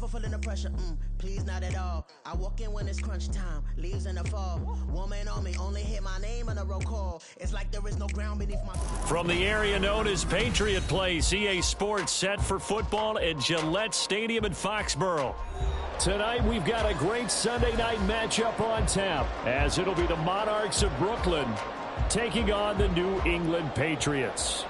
Never feeling the pressure, please not at all. I walk in when it's crunch time, leaves in the fall. Woman on me, only hit my name on a roll call. It's like there is no ground beneath my... From the area known as Patriot Place, EA Sports set for football at Gillette Stadium in Foxborough. Tonight, we've got a great Sunday night matchup on tap, as it'll be the Monarchs of Brooklyn taking on the New England Patriots.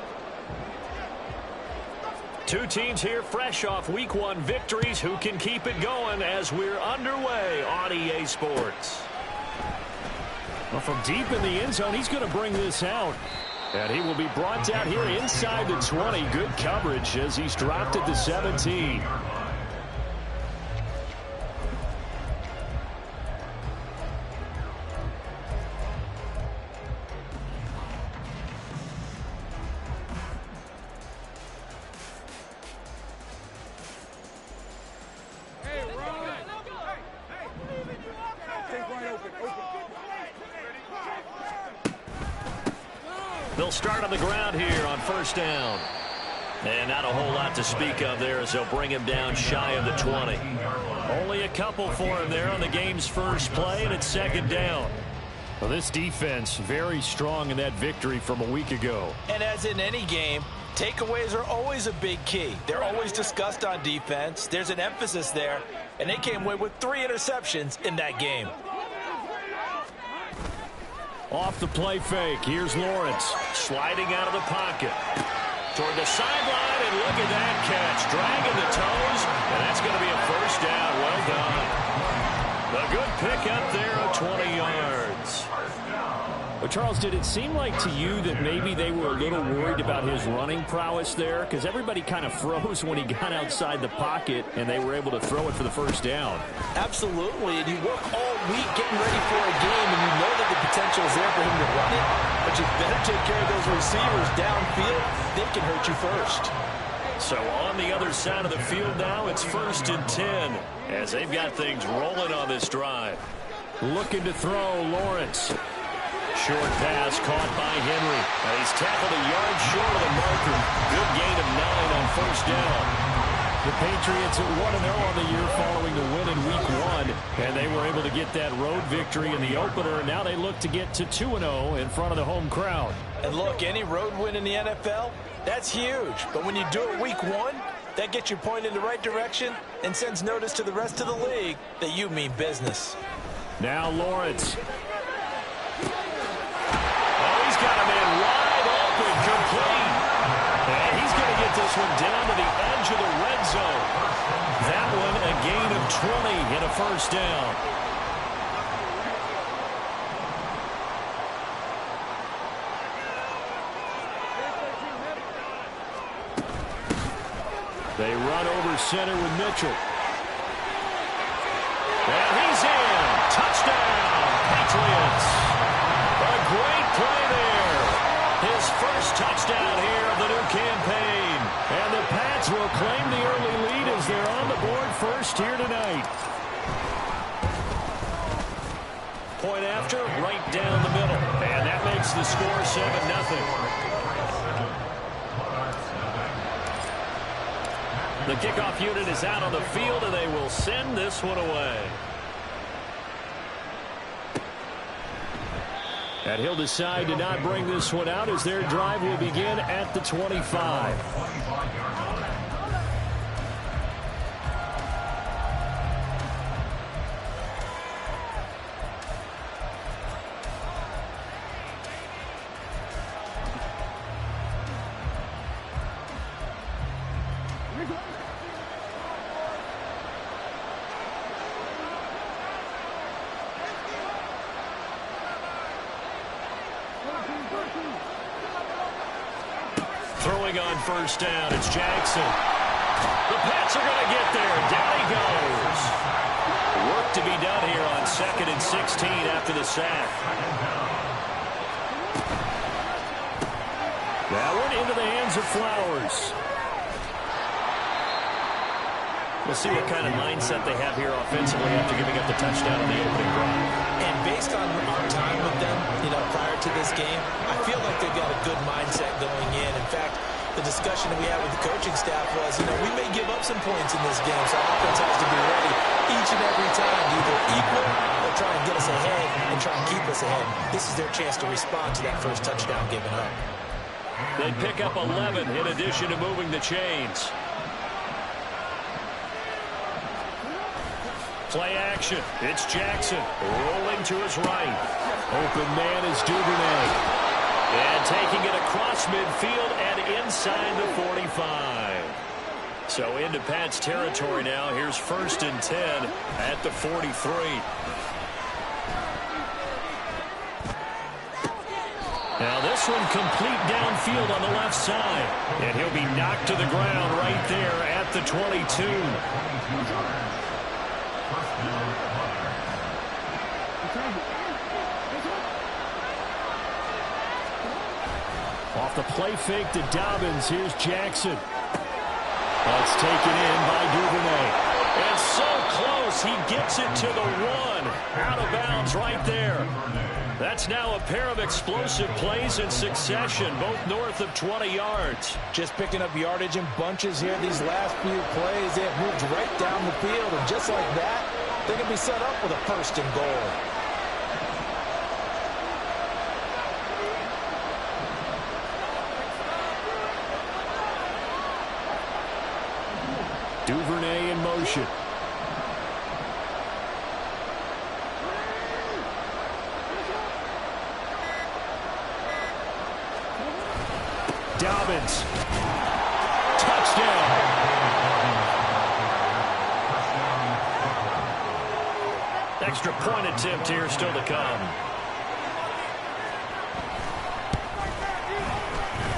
Two teams here fresh off Week 1 victories. Who can keep it going as we're underway on EA Sports? Well, from deep in the end zone, he's going to bring this out. And he will be brought down here inside the 20. Good coverage as he's dropped at the 17. They'll start on the ground here on first down. And not a whole lot to speak of there as they'll bring him down shy of the 20. Only a couple for him there on the game's first play, and it's second down. Well, this defense very strong in that victory from a week ago. And as in any game, takeaways are always a big key. They're always discussed on defense. There's an emphasis there, and they came away with 3 interceptions in that game. Off the play fake, here's Lawrence sliding out of the pocket toward the sideline, and look at that catch, dragging the toes, and that's going to be a first down. Well done. A good pick up there of 20 yards. Well, Charles, did it seem like to you that maybe they were a little worried about his running prowess there? Because everybody kind of froze when he got outside the pocket, and they were able to throw it for the first down. Absolutely, and you work all week getting ready for a game, and you know that the potential is there for him to run it, but you better take care of those receivers downfield. They can hurt you first. So on the other side of the field now, it's 1st and 10, as they've got things rolling on this drive. Looking to throw, Lawrence. Short pass caught by Henry. And he's tackled a yard short of the marker. Good gain of 9 on first down. The Patriots at 1-0 on the year following the win in Week 1. And they were able to get that road victory in the opener. Now they look to get to 2-0 in front of the home crowd. And look, any road win in the NFL, that's huge. But when you do it Week 1, that gets you pointed in the right direction and sends notice to the rest of the league that you mean business. Now Lawrence. Got him in wide open, complete. And he's going to get this one down to the edge of the red zone. That one a gain of 20 and a first down. They run over center with Mitchell. And he's in. Touchdown, Patriots. A great play there. His first touchdown here of the new campaign. And the Pats will claim the early lead as they're on the board first here tonight. Point after, right down the middle. And that makes the score 7-0. The kickoff unit is out on the field, and they will send this one away. And he'll decide to not bring this one out as their drive will begin at the 25. Throwing on first down, it's Jackson. The Pats are going to get there. Down he goes. Work to be done here on 2nd and 16 after the sack. That one into the hands of Flowers. We'll see what kind of mindset they have here offensively after giving up the touchdown on the opening drive. And based on our time with them, prior to this game, I feel like they've got a good mindset going in. In fact, the discussion that we had with the coaching staff was was, we may give up some points in this game, so offense has to be ready each and every time to either equal or try and get us ahead and try and keep us ahead. This is their chance to respond to that first touchdown given up. They pick up 11 in addition to moving the chains. Play action. It's Jackson rolling to his right. Open man is Duvernay. And taking it across midfield and inside the 45. So into Pat's territory now. Here's 1st and 10 at the 43. Now this one complete downfield on the left side. And he'll be knocked to the ground right there at the 22. Off the play fake to Dobbins. Here's Jackson. That's taken in by Duvernay. And so close, he gets it to the 1. Out of bounds right there. That's now a pair of explosive plays in succession, both north of 20 yards. Just picking up yardage in bunches here. These last few plays, they have moved right down the field. And just like that, they can be set up with a 1st and goal. Duvernay in motion. Dobbins. Touchdown. Extra point attempt here still to come.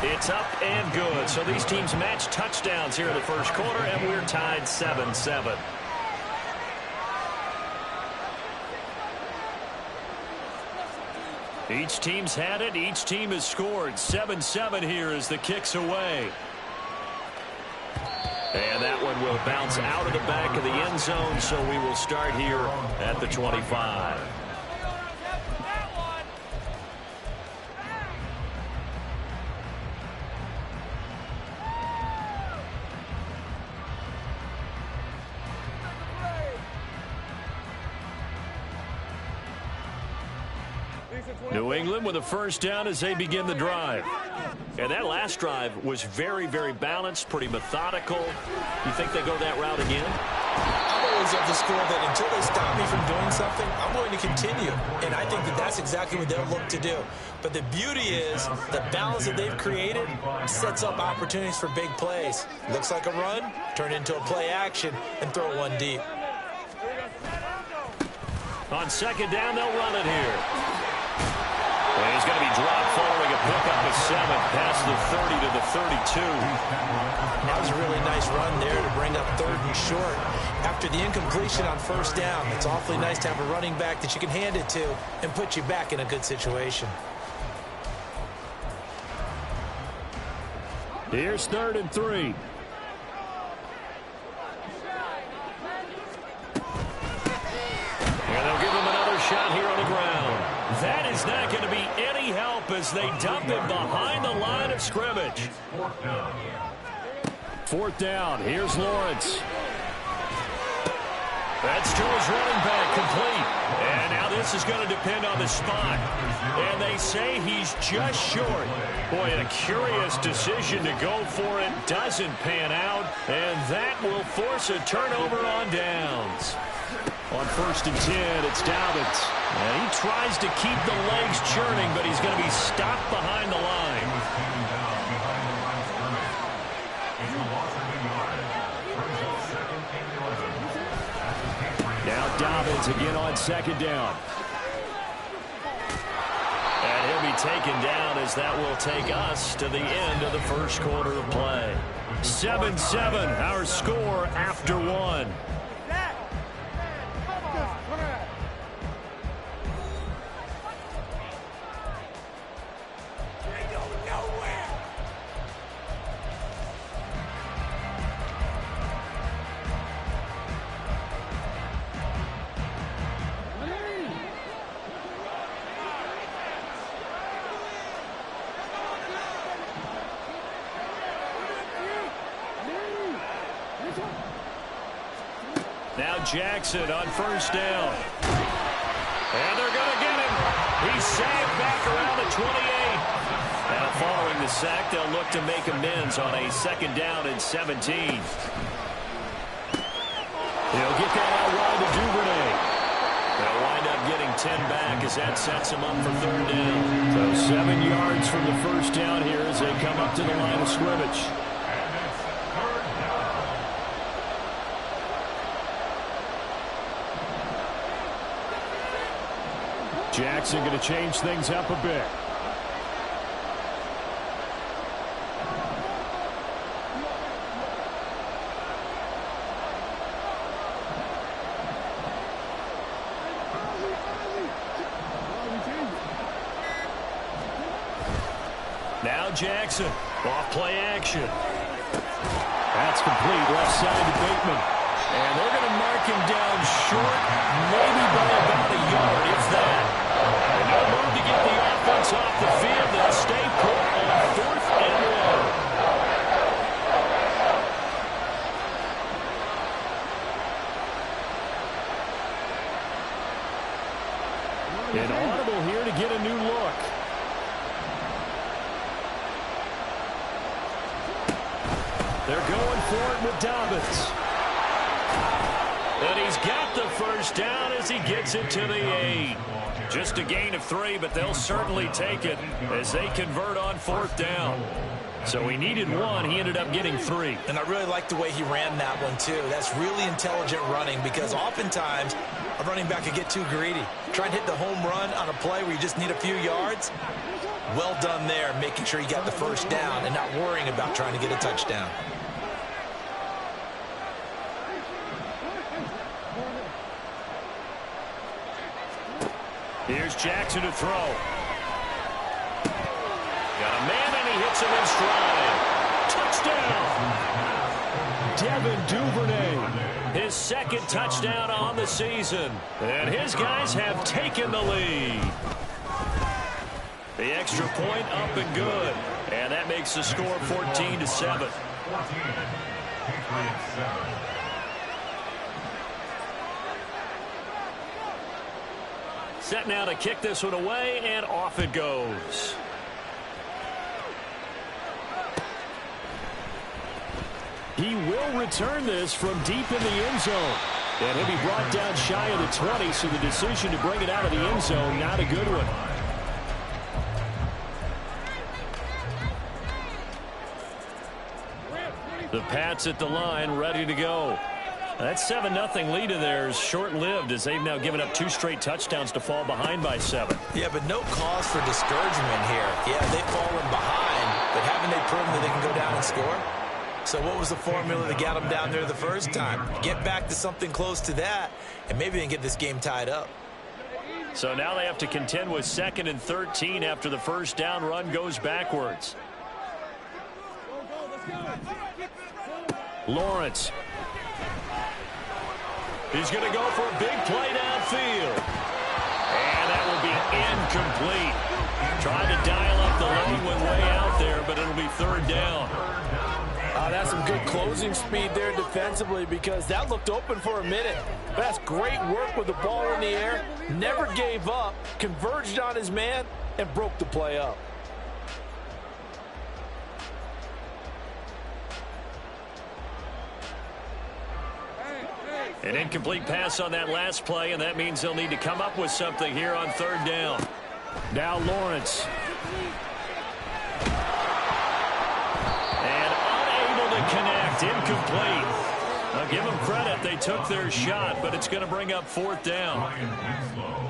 It's up and good. So these teams match touchdowns here in the first quarter, and we're tied 7-7. Each team's had it. Each team has scored. 7-7 here as the kick's away. And that one will bounce out of the back of the end zone, so we will start here at the 25. New England with a 1st down as they begin the drive. And that last drive was very, very balanced, pretty methodical. You think they go that route again? I'm always of the school that until they stop me from doing something, I'm going to continue. And I think that that's exactly what they'll look to do. But the beauty is the balance that they've created sets up opportunities for big plays. Looks like a run, turn into a play action, and throw one deep. On 2nd down, they'll run it here. And he's going to be dropped following a pickup of 7 past the 30 to the 32. That was a really nice run there to bring up 3rd and short. After the incompletion on 1st down, it's awfully nice to have a running back that you can hand it to and put you back in a good situation. Here's 3rd and 3. And they'll give him another shot here on the ground. That is not going to be any help as they dump him behind the line of scrimmage. 4th down. Here's Lawrence. That's to his running back, complete. And now this is going to depend on the spot. And they say he's just short. Boy, a curious decision to go for it. Doesn't pan out. And that will force a turnover on downs. On 1st and 10, it's Dobbins. And he tries to keep the legs churning, but he's going to be stopped behind the line. Now Dobbins again on 2nd down. And he'll be taken down as that will take us to the end of the first quarter of play. 7-7, our score after 1. Now Jackson on first down. And they're going to get him. He's sagged back around the 28. Now following the sack, they'll look to make amends on a 2nd down and 17. He'll get that out wide to Duvernay. They'll wind up getting 10 back as that sets him up for 3rd down. So 7 yards from the first down here as they come up to the line of scrimmage. Jackson going to change things up a bit. Now Jackson, off play action. That's complete, left side to Bateman. And they're going to mark him down short, maybe by about a yard, if that. And no move to get the offense off the field. They'll stay put on 4th and 1. An audible here to get a new look. They're going for it with Dobbins. And he's got the first down as he gets it to the 8. Just a gain of 3, but they'll certainly take it as they convert on 4th down. So he needed 1. He ended up getting 3. And I really like the way he ran that one, too. That's really intelligent running because oftentimes a running back could get too greedy. Try and hit the home run on a play where you just need a few yards. Well done there, making sure he got the first down and not worrying about trying to get a touchdown. Here's Jackson to throw. Got a man, and he hits him in stride. Touchdown! Devin Duvernay. His 2nd touchdown on the season. And his guys have taken the lead. The extra point up and good. And that makes the score 14-7. Set now to kick this one away, and off it goes. He will return this from deep in the end zone. And he'll be brought down shy of the 20, so the decision to bring it out of the end zone, not a good one. The Pats at the line, ready to go. That 7-0 lead of theirs short-lived as they've now given up 2 straight touchdowns to fall behind by 7. Yeah, but no cause for discouragement here. Yeah, they've fallen behind, but haven't they proven that they can go down and score? So what was the formula that got them down there the first time? Get back to something close to that, and maybe they can get this game tied up. So now they have to contend with 2nd and 13 after the first down run goes backwards. Lawrence. He's going to go for a big play downfield. And that will be incomplete. Trying to dial up the lane one way out there, but it'll be 3rd down. That's some good closing speed there defensively because that looked open for a minute. But that's great work with the ball in the air. Never gave up, converged on his man, and broke the play up. An incomplete pass on that last play, and that means they'll need to come up with something here on 3rd down. Now Lawrence. And unable to connect, incomplete. I'll give them credit, they took their shot, but it's going to bring up 4th down.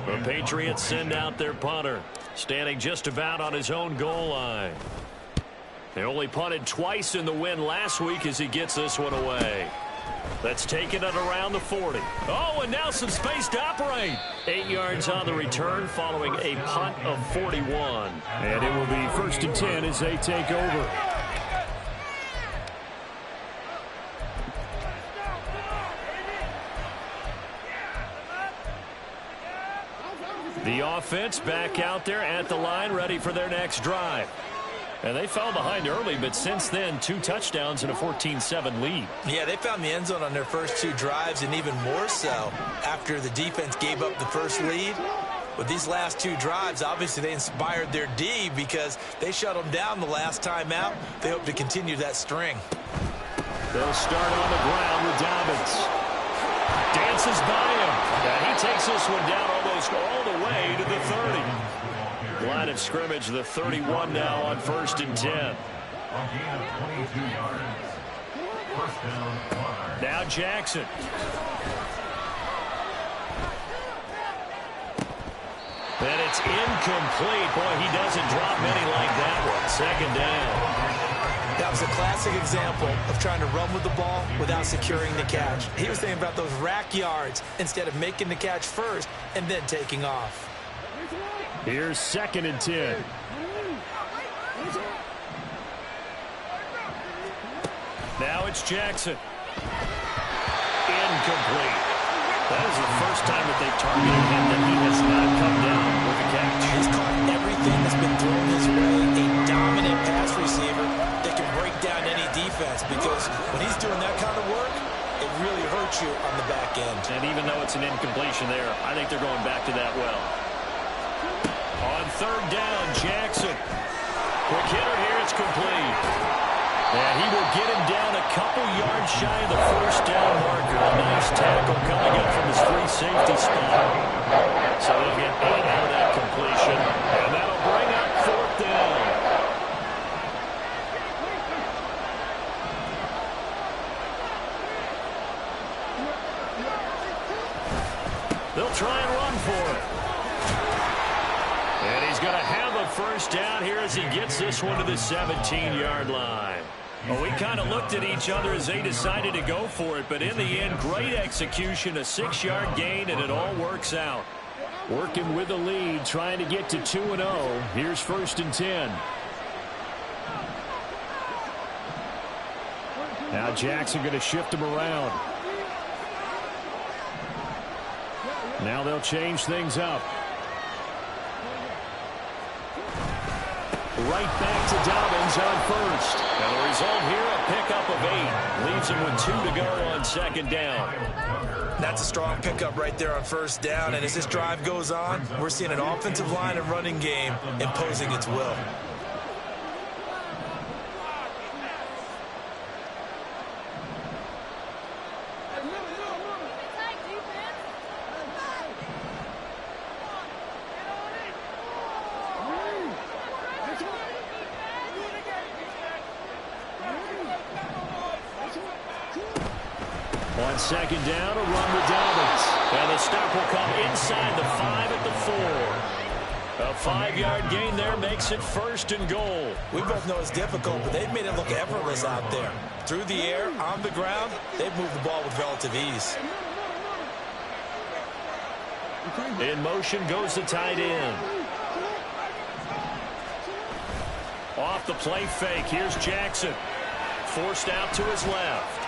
The Patriots send out their punter, standing just about on his own goal line. They only punted twice in the win last week as he gets this one away. That's taken it around the 40. Oh, and now some space to operate. 8 yards on the return following a punt of 41. And it will be 1st and 10 as they take over. The offense back out there at the line, ready for their next drive. And they fell behind early, but since then, 2 touchdowns and a 14-7 lead. Yeah, they found the end zone on their first 2 drives, and even more so after the defense gave up the first lead. With these last 2 drives, obviously they inspired their D because they shut them down the last time out. They hope to continue that string. They'll start on the ground with Dobbins. Dances by him. And he takes this one down almost all the way to the 30. Line of scrimmage, the 31 now on 1st and 10. Now Jackson. And it's incomplete. Boy, he doesn't drop many like that one. 2nd down. That was a classic example of trying to run with the ball without securing the catch. He was thinking about those rack yards instead of making the catch first and then taking off. Here's 2nd and 10. Now it's Jackson. Incomplete. That is the first time that they've targeted him that he has not come down with a catch. He's caught everything that's been thrown his way. A dominant pass receiver that can break down any defense, because when he's doing that kind of work, it really hurts you on the back end. And even though it's an incompletion there, I think they're going back to that well. On 3rd down, Jackson. Quick hitter here, it's complete. And he will get him down a couple yards shy of the 1st down marker. A nice tackle coming up from his free safety spot. So they'll get 8 out of that completion. And that'll bring up 4th down. They'll try and run for it. And he's going to have a 1st down here as he gets this one to the 17-yard line. Well, we kind of looked at each other as they decided to go for it, but in the end, great execution, a 6-yard gain, and it all works out. Working with the lead, trying to get to 2-0. Here's 1st and 10. Now Jackson going to shift him around. Now they'll change things up. Right back to Dobbins on 1st. And the result here, a pickup of 8. Leaves him with 2 to go on 2nd down. That's a strong pickup right there on 1st down. And as this drive goes on, we're seeing an offensive line and running game imposing its will. On 2nd down, a run with Dobbins. And the stop will come inside the 5 at the 4. A 5-yard gain there makes it 1st and goal. We both know it's difficult, but they've made it look effortless out there. Through the air, on the ground, they've moved the ball with relative ease. In motion goes the tight end. Off the play fake, here's Jackson. Forced out to his left.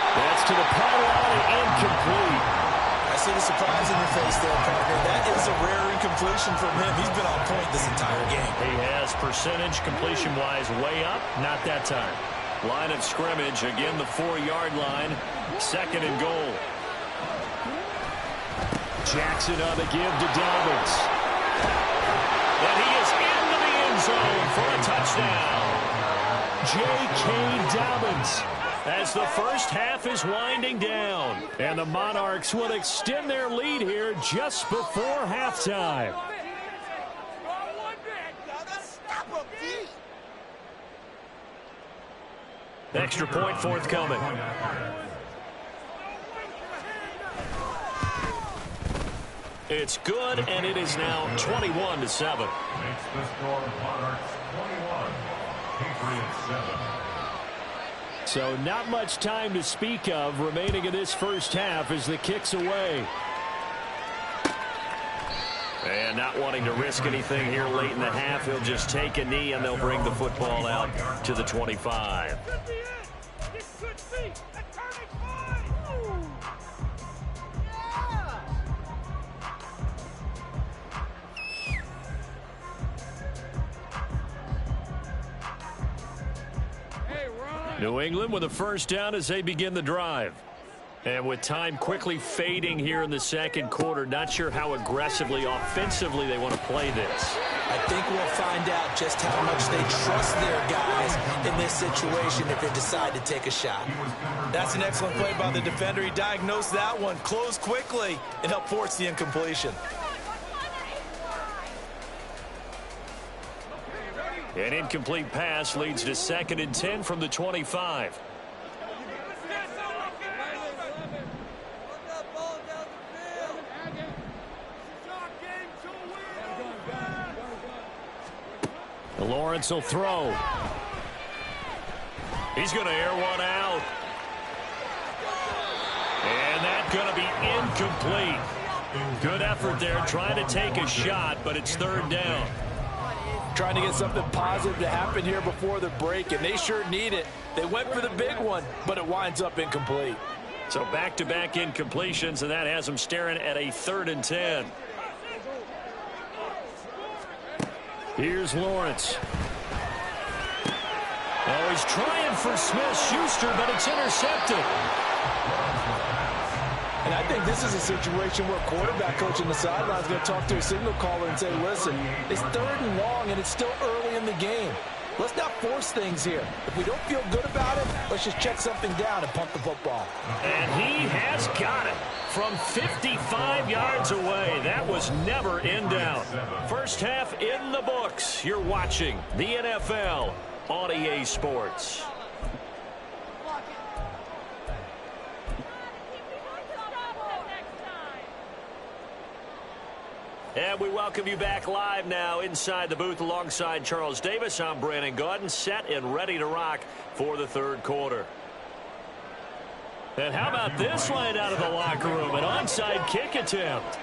That's to the pylon and incomplete. I see the surprise in your face there, partner. That is a rare incompletion from him. He's been on point this entire game. He has percentage completion-wise way up. Not that time. Line of scrimmage, again the 4-yard line. 2nd and goal. Jackson on the give to Dobbins. And he is into the end zone for a touchdown. J.K. Dobbins. As the first half is winding down. And the Monarchs will extend their lead here just before halftime. Extra point forthcoming. It's good, and it is now 21-7. Makes the score Monarchs 21, Patriots 7. So not much time to speak of remaining in this first half as the kick's away. And not wanting to risk anything here late in the half, he'll just take a knee and they'll bring the football out to the 25. New England with a first down as they begin the drive. And with time quickly fading here in the second quarter, not sure how aggressively, offensively they want to play this. I think we'll find out just how much they trust their guys in this situation if they decide to take a shot. That's an excellent play by the defender. He diagnosed that one, closed quickly, and helped force the incompletion. An incomplete pass leads to 2nd and 10 from the 25. Lawrence will throw. He's going to air one out. And that's going to be incomplete. Good effort there, trying to take a shot, but it's 3rd down. Trying to get something positive to happen here before the break, and they sure need it. They went for the big one, but it winds up incomplete. So back-to-back incompletions, and that has them staring at a 3rd and 10. Here's Lawrence. Oh, he's trying for Smith-Schuster, but it's intercepted. And I think this is a situation where quarterback coach on the sideline is going to talk to a signal caller and say, listen, it's 3rd and long, and it's still early in the game. Let's not force things here. If we don't feel good about it, let's just check something down and punt the football. And he has got it from 55 yards away. That was never in doubt. First half in the books. You're watching the NFL on EA Sports. And we welcome you back live now inside the booth alongside Charles Davis. I'm Brandon Gaudin, set and ready to rock for the 3rd quarter. And how about this line out of the locker room? An onside kick attempt.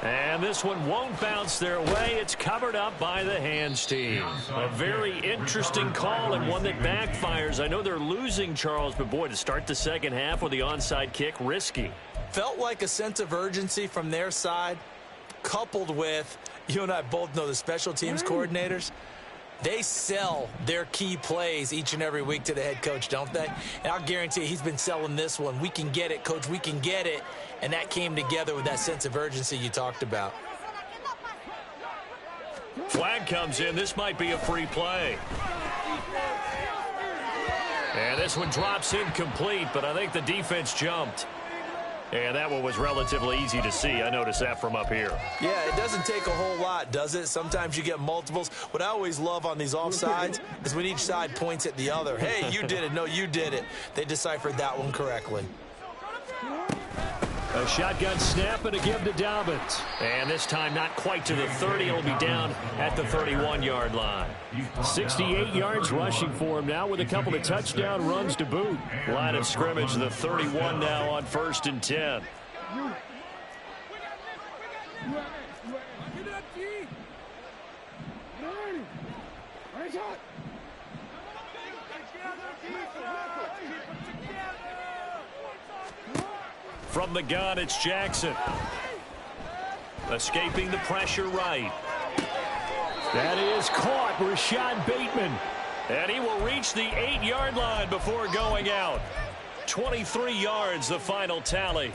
And this one won't bounce their way. It's covered up by the hands team. A very interesting call and one that backfires. I know they're losing, Charles, but boy, to start the second half with the onside kick, risky. Felt like a sense of urgency from their side, coupled with, you and I both know the special teams coordinators. They sell their key plays each and every week to the head coach, don't they? And I'll guarantee you he's been selling this one. We can get it, coach. We can get it. And that came together with that sense of urgency you talked about. Flag comes in. This might be a free play. And this one drops incomplete, but I think the defense jumped. And that one was relatively easy to see. I noticed that from up here. Yeah, it doesn't take a whole lot, does it? Sometimes you get multiples. What I always love on these offsides is when each side points at the other. Hey, you did it. No, you did it. They deciphered that one correctly. A shotgun snap and a give to Dobbins. And this time not quite to the 30. It'll be down at the 31-yard line. 68 yards rushing for him now with a couple of touchdown runs to boot. Line of scrimmage, the 31 now on 1st and 10. From the gun, it's Jackson. Escaping the pressure right. That is caught, Rashad Bateman. And he will reach the 8-yard line before going out. 23 yards, the final tally.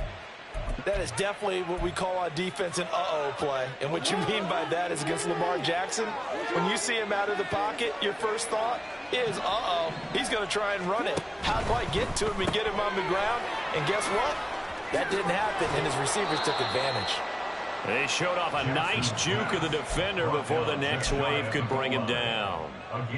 That is definitely what we call on defense an uh-oh play. And what you mean by that is against Lamar Jackson, when you see him out of the pocket, your first thought is, uh-oh, he's going to try and run it. How do I get to him and get him on the ground? And guess what? That didn't happen, and his receivers took advantage. They showed off a nice juke of the defender before the next wave could bring him down.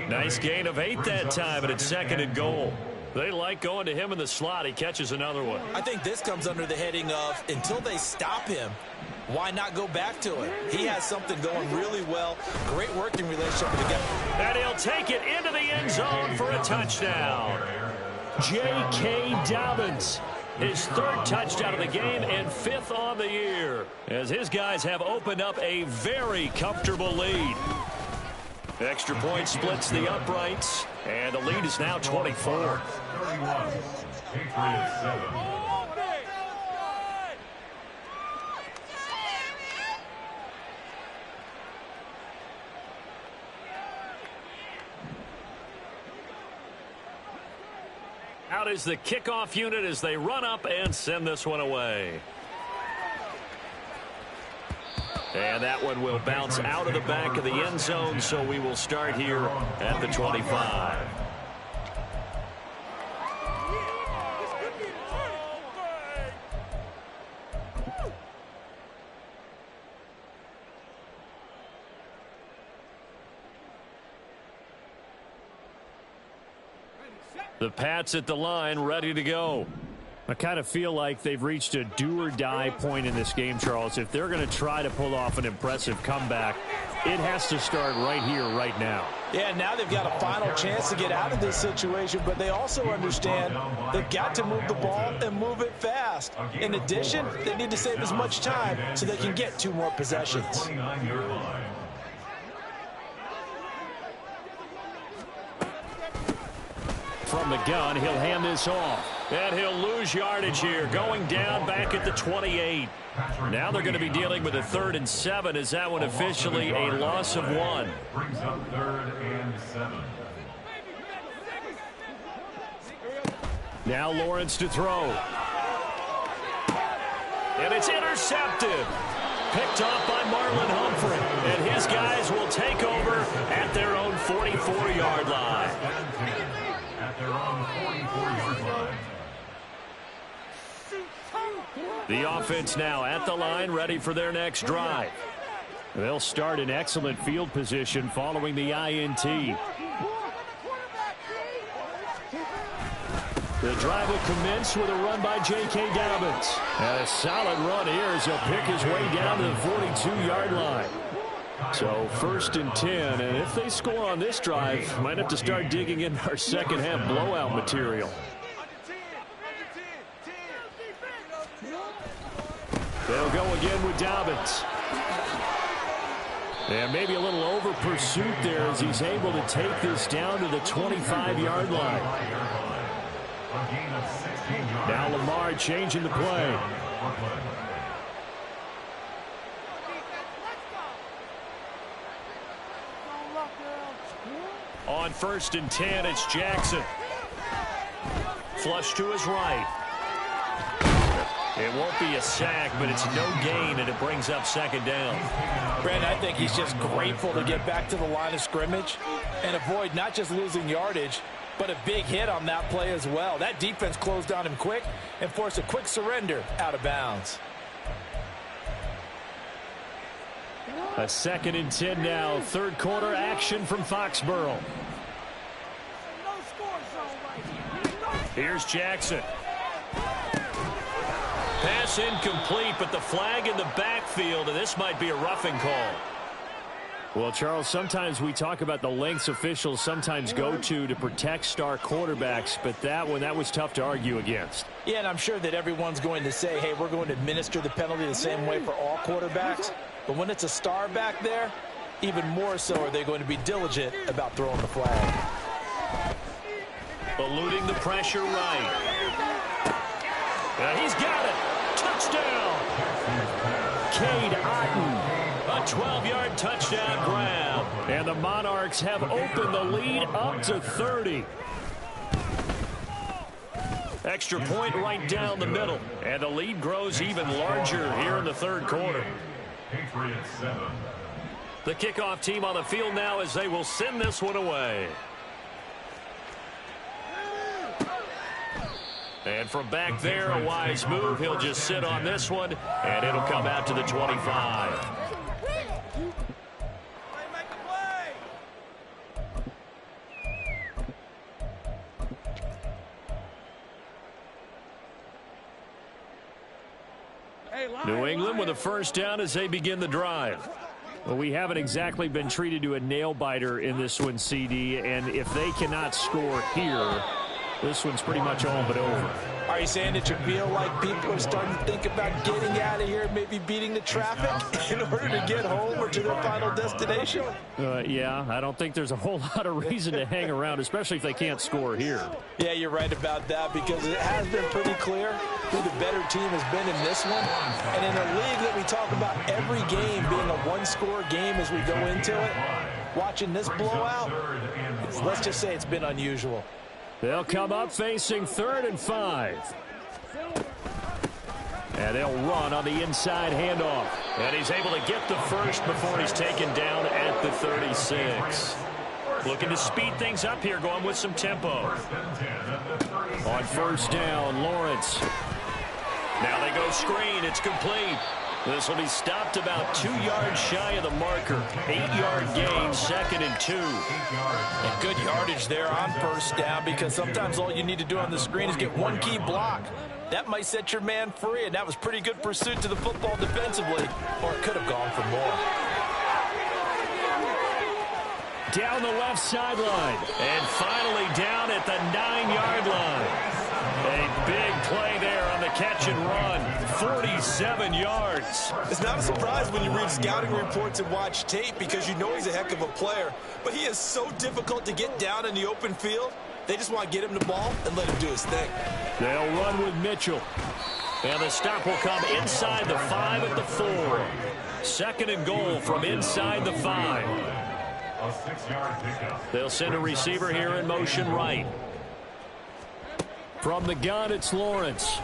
Nice gain of 8 that time, and it's 2nd and goal. They like going to him in the slot. He catches another one. I think this comes under the heading of, until they stop him, why not go back to it? He has something going really well. Great working relationship together. And he'll take it into the end zone for a touchdown. J.K. Dobbins. His 3rd touchdown of the game and 5th on the year, as his guys have opened up a very comfortable lead. Extra point splits the uprights, and the lead is now 24. 31, Patriots 7. is the kickoff unit as they run up and send this one away. And that one will bounce out of the back of the end zone, so we will start here at the 25. The Pats at the line, ready to go. I kind of feel like they've reached a do-or-die point in this game, Charles. If they're going to try to pull off an impressive comeback, it has to start right here, right now. Yeah, now they've got a final chance to get out of this situation, but they also understand they've got to move the ball and move it fast. In addition, they need to save as much time so they can get 2 more possessions. From the gun, he'll hand this off. And he'll lose yardage here, going down back at the 28. Now they're going to be dealing with a 3rd and 7 as that one officially a loss of 1. Brings up 3rd and 7. Now Lawrence to throw. And it's intercepted. Picked off by Marlon Humphrey. And his guys will take over at their own 44-yard line. At their own 44-yard line. The offense now at the line, ready for their next drive. They'll start in excellent field position following the INT. The drive will commence with a run by J.K. Dobbins. And a solid run here as he'll pick his way down to the 42-yard line. So 1st and 10, and if they score on this drive, might have to start digging in our second half blowout material. They'll go again with Dobbins. And maybe a little over pursuit there as he's able to take this down to the 25-yard line. Now Lamar changing the play. On 1st and 10, it's Jackson. Flush to his right. It won't be a sack, but it's no gain, and it brings up 2nd down. Brandon, I think he's just grateful to get back to the line of scrimmage and avoid not just losing yardage, but a big hit on that play as well. That defense closed on him quick and forced a quick surrender out of bounds. A 2nd and 10 now. 3rd quarter action from Foxborough. Here's Jackson. Pass incomplete, but the flag in the backfield, and this might be a roughing call. Well, Charles, sometimes we talk about the lengths officials sometimes go to protect star quarterbacks, but that one, that was tough to argue against. Yeah, and I'm sure that everyone's going to say, hey, we're going to administer the penalty the same way for all quarterbacks. But when it's a star back there, even more so are they going to be diligent about throwing the flag. Eluding the pressure right. He's got it. Touchdown. Cade Otton. A 12-yard touchdown grab. And the Monarchs have opened the lead up to 30. Extra point right down the middle. And the lead grows even larger here in the 3rd quarter. Patriots 7. The kickoff team on the field now as they will send this one away. And from back there, a wise move. He'll just sit on this one, and it'll come out to the 25. New England with a 1st down as they begin the drive. Well, we haven't exactly been treated to a nail-biter in this one, CD, and if they cannot score here, this one's pretty much all but over. Are you saying that you feel like people are starting to think about getting out of here, maybe beating the traffic in order to get home or to their final destination? Yeah, I don't think there's a whole lot of reason to hang around, especially if they can't score here. Yeah, you're right about that because it has been pretty clear who the better team has been in this one. And in a league that we talk about every game being a one-score game as we go into it, watching this blowout, let's just say it's been unusual. They'll come up facing 3rd and 5. And they'll run on the inside handoff. And he's able to get the first before he's taken down at the 36. Looking to speed things up here, going with some tempo. On 1st down, Lawrence. Now they go screen. It's complete. This will be stopped about 2 yards shy of the marker. 8-yard gain, 2nd and 2. And good yardage there on 1st down, because sometimes all you need to do on the screen is get one key block. That might set your man free, and that was pretty good pursuit to the football defensively, or it could have gone for more. Down the left sideline, and finally down at the 9-yard line. A big play there on the catch and run, 47 yards. It's not a surprise when you read scouting reports and watch tape, because you know he's a heck of a player, but he is so difficult to get down in the open field. They just want to get him the ball and let him do his thing. They'll run with Mitchell. And the stop will come inside the 5 at the 4. 2nd and goal from inside the 5. A 6-yard pickup. They'll send a receiver here in motion right. From the gun, it's Lawrence.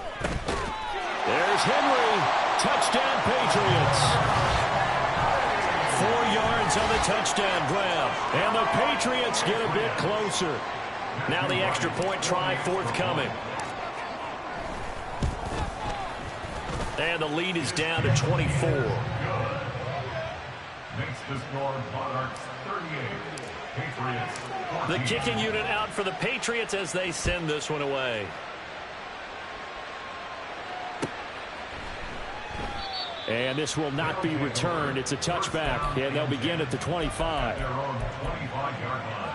There's Henry. Touchdown, Patriots. 4 yards on the touchdown grab. And the Patriots get a bit closer. Now the extra point try forthcoming. And the lead is down to 24. Makes the score Monarchs 38. Patriots 14. The kicking unit out for the Patriots as they send this one away. And this will not be returned. It's a touchback, and they'll begin at the 25. Their own 25-yard line.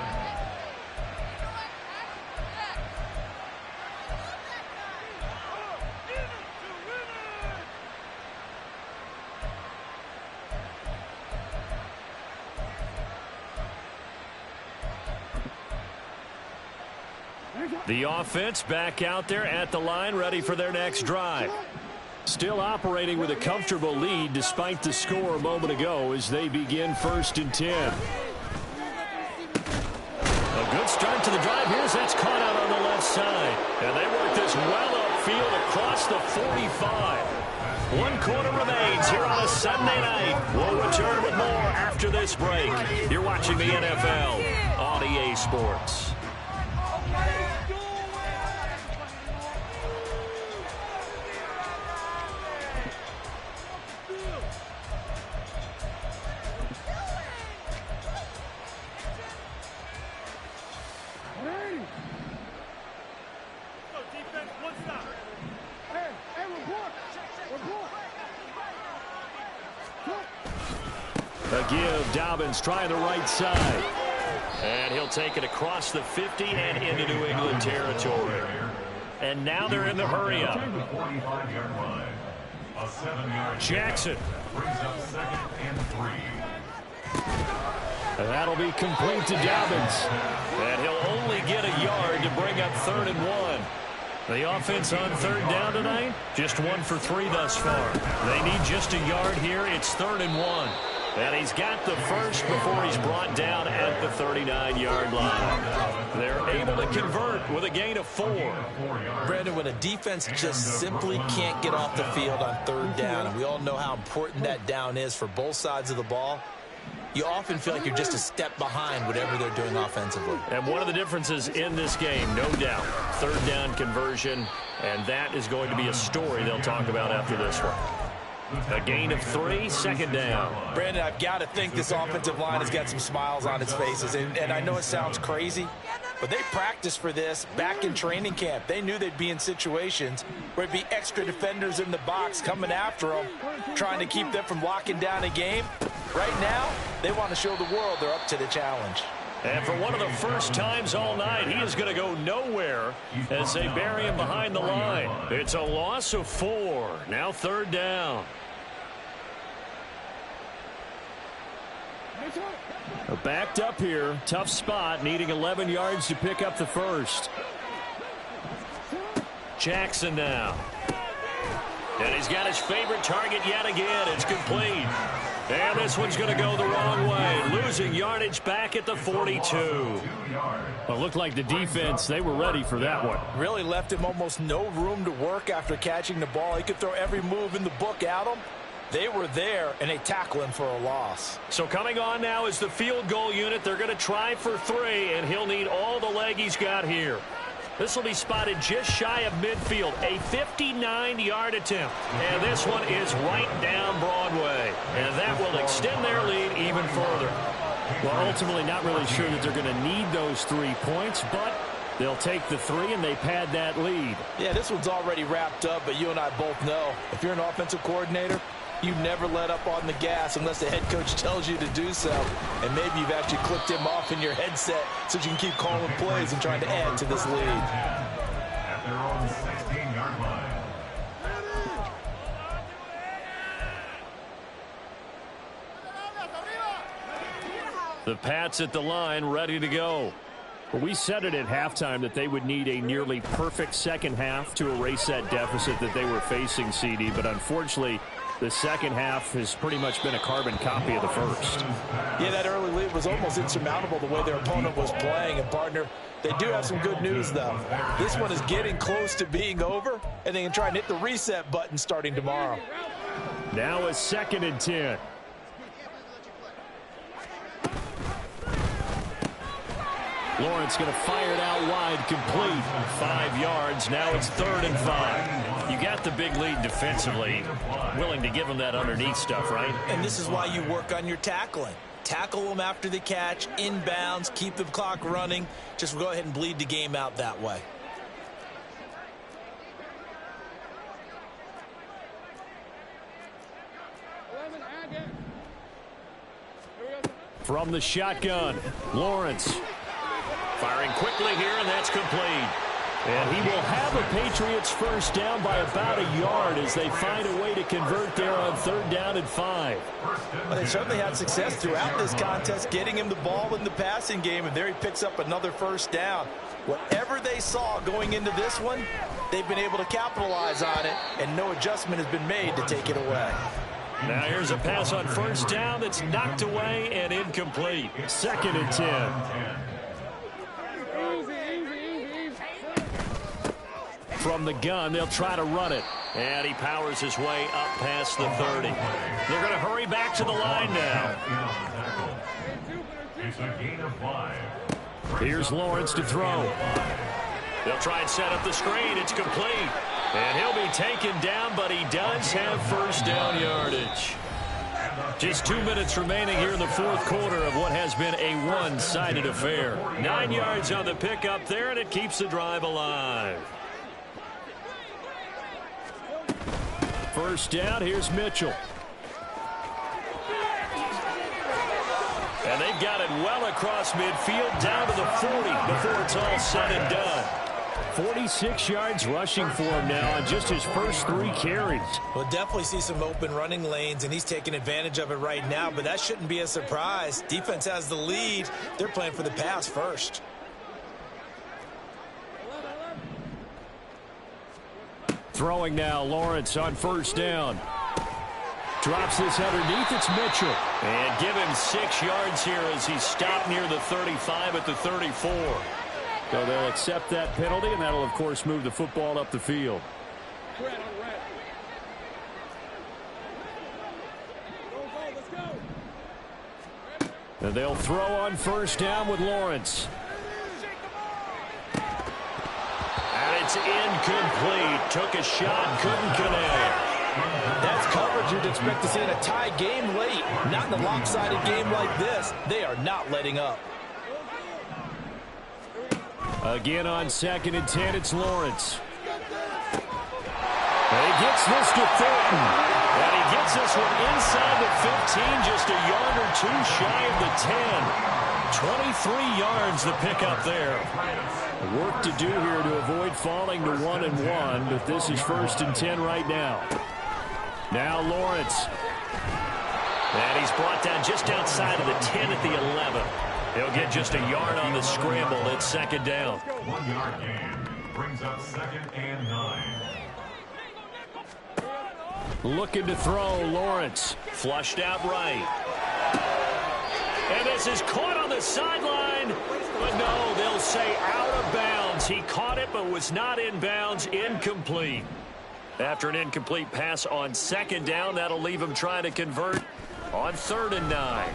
The offense back out there at the line, ready for their next drive. Still operating with a comfortable lead despite the score a moment ago as they begin 1st and 10. A good start to the drive here as that's caught out on the left side. And they work this well upfield across the 45. 1 quarter remains here on a Sunday night. We'll return with more after this break. You're watching the NFL on EA Sports. A give, Dobbins trying the right side. And he'll take it across the 50 and into New England territory. And now they're in the hurry-up. Jackson. Brings up 2nd and 3. And that'll be complete to Dobbins. And he'll only get a yard to bring up 3rd and 1. The offense on 3rd down tonight, just 1 for 3 thus far. They need just a yard here. It's 3rd and 1. And he's got the first before he's brought down at the 39-yard line. They're able to convert with a gain of 4. Brandon, when a defense just simply can't get off the field on 3rd down, and we all know how important that down is for both sides of the ball, you often feel like you're just a step behind whatever they're doing offensively. And one of the differences in this game, no doubt, 3rd down conversion, and that is going to be a story they'll talk about after this one. A gain of 3, 2nd down. Brandon, I've got to think this offensive line has got some smiles on its faces. And I know it sounds crazy, but they practiced for this back in training camp. They knew they'd be in situations where it'd be extra defenders in the box coming after them, trying to keep them from locking down a game. Right now, they want to show the world they're up to the challenge. And for one of the first times all night, he is going to go nowhere as they bury him behind the line. It's a loss of 4. Now 3rd down. Backed up here. Tough spot, needing 11 yards to pick up the first. Jackson now. And he's got his favorite target yet again. It's complete. And this one's going to go the wrong way. Losing yardage back at the 42. Well, it looked like the defense, they were ready for that one. Really left him almost no room to work after catching the ball. He could throw every move in the book at him. They were there, and they tackle him for a loss. So coming on now is the field goal unit. They're going to try for 3, and he'll need all the leg he's got here. This will be spotted just shy of midfield, a 59-yard attempt. And this one is right down Broadway. And that will extend their lead even further. Well, ultimately not really sure that they're going to need those 3 points, but they'll take the 3 and they pad that lead. Yeah, this one's already wrapped up, but you and I both know if you're an offensive coordinator, you never let up on the gas unless the head coach tells you to do so. And maybe you've actually clicked him off in your headset so you can keep calling plays and trying to add to this lead. At their own 16-yard line. The Pats at the line, ready to go. Well, we said it at halftime that they would need a nearly perfect second half to erase that deficit that they were facing, CD. But unfortunately, the second half has pretty much been a carbon copy of the first. Yeah, that early lead was almost insurmountable the way their opponent was playing. And, partner, they do have some good news, though. This one is getting close to being over, and they can try and hit the reset button starting tomorrow. Now a 2nd and 10. Lawrence going to fire it out wide, complete. 5 yards. Now it's 3rd and 5. You got the big lead defensively. Willing to give them that underneath stuff, right? And this is why you work on your tackling. Tackle them after the catch, inbounds, keep the clock running. Just go ahead and bleed the game out that way. From the shotgun, Lawrence. Firing quickly here, and that's complete. And he will have a Patriots first down by about a yard as they find a way to convert there on 3rd down and 5. Well, they certainly had success throughout this contest, getting him the ball in the passing game, and there he picks up another first down. Whatever they saw going into this one, they've been able to capitalize on it, and no adjustment has been made to take it away. Now here's a pass on first down that's knocked away and incomplete. 2nd and 10. From the gun, they'll try to run it. And he powers his way up past the 30. They're going to hurry back to the line now. It's a gain of 5. Here's Lawrence to throw. They'll try and set up the screen. It's complete. And he'll be taken down, but he does have first down yardage. Just 2 minutes remaining here in the 4th quarter of what has been a one-sided affair. 9 yards on the pickup there, and it keeps the drive alive. First down, here's Mitchell. And they've got it well across midfield, down to the 40 before it's all said and done. 46 yards rushing for him now on just his first 3 carries. We'll definitely see some open running lanes, and he's taking advantage of it right now, but that shouldn't be a surprise. Defense has the lead. They're playing for the pass first. Throwing now, Lawrence on first down. Drops this underneath, it's Mitchell. And give him 6 yards here as he's stopped near the 35 at the 34. So they'll accept that penalty, and that'll, of course, move the football up the field. And they'll throw on first down with Lawrence. And it's incomplete. Took a shot, couldn't connect. That's coverage you'd expect to see in a tie game late. Not in a lopsided game like this. They are not letting up. Again on 2nd and 10, it's Lawrence. And he gets this to Thornton. And he gets this one inside the 15, just a yard or 2 shy of the 10. 23 yards the pickup there. Work to do here to avoid falling to 1-1, but this is 1st and 10 right now. Now Lawrence. And he's brought down just outside of the 10 at the 11. He'll get just a yard on the scramble. It's 2nd down. 1 yard gain brings up 2nd and 9. Looking to throw, Lawrence. Flushed out right. And this is caught on the sideline. But no, they'll say out of bounds. He caught it but was not in bounds. Incomplete. After an incomplete pass on second down, that'll leave him trying to convert on 3rd and 9.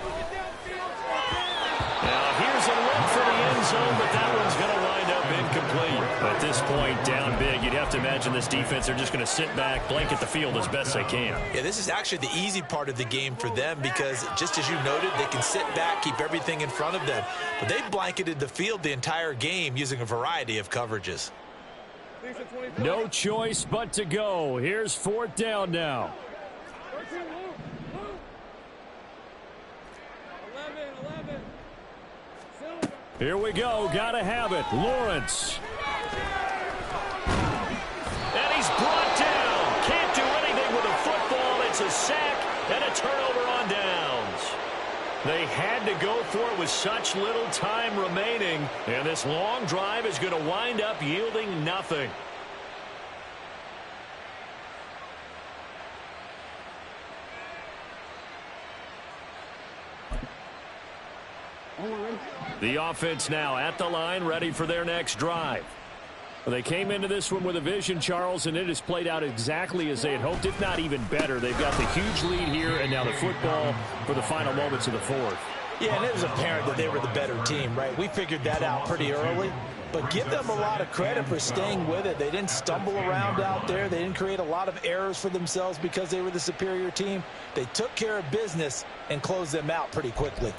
Now here's a look for the end zone, but that one's going to wind up incomplete. At this point, down big, you'd have to imagine this defense, they're just going to sit back, blanket the field as best they can. Yeah, this is actually the easy part of the game for them because, just as you noted, they can sit back, keep everything in front of them. But they blanketed the field the entire game using a variety of coverages. No choice but to go. Here's 4th down now. Here we go. Gotta have it. Lawrence. And he's brought down. Can't do anything with a football. It's a sack and a turnover on downs. They had to go for it with such little time remaining. And this long drive is going to wind up yielding nothing. The offense now at the line, ready for their next drive. They came into this one with a vision, Charles, and it has played out exactly as they had hoped, if not even better. They've got the huge lead here, and now the football for the final moments of the 4th. Yeah, and it was apparent that they were the better team, right? We figured that out pretty early. But give them a lot of credit for staying with it. They didn't stumble around out there. They didn't create a lot of errors for themselves because they were the superior team. They took care of business and closed them out pretty quickly.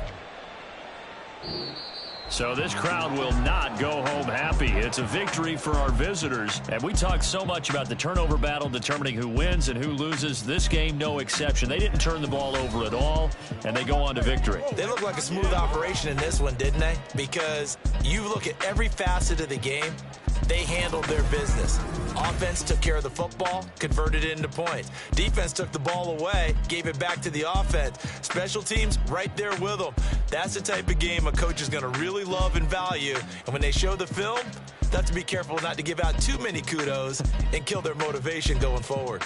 So this crowd will not go home happy. It's a victory for our visitors. And we talked so much about the turnover battle determining who wins and who loses. This game, no exception. They didn't turn the ball over at all, and they go on to victory. They look like a smooth operation in this one, didn't they? Because you look at every facet of the game, they handled their business. Offense took care of the football, converted it into points. Defense took the ball away, gave it back to the offense. Special teams right there with them. That's the type of game a coach is going to really love and value. And when they show the film, they have to be careful not to give out too many kudos and kill their motivation going forward.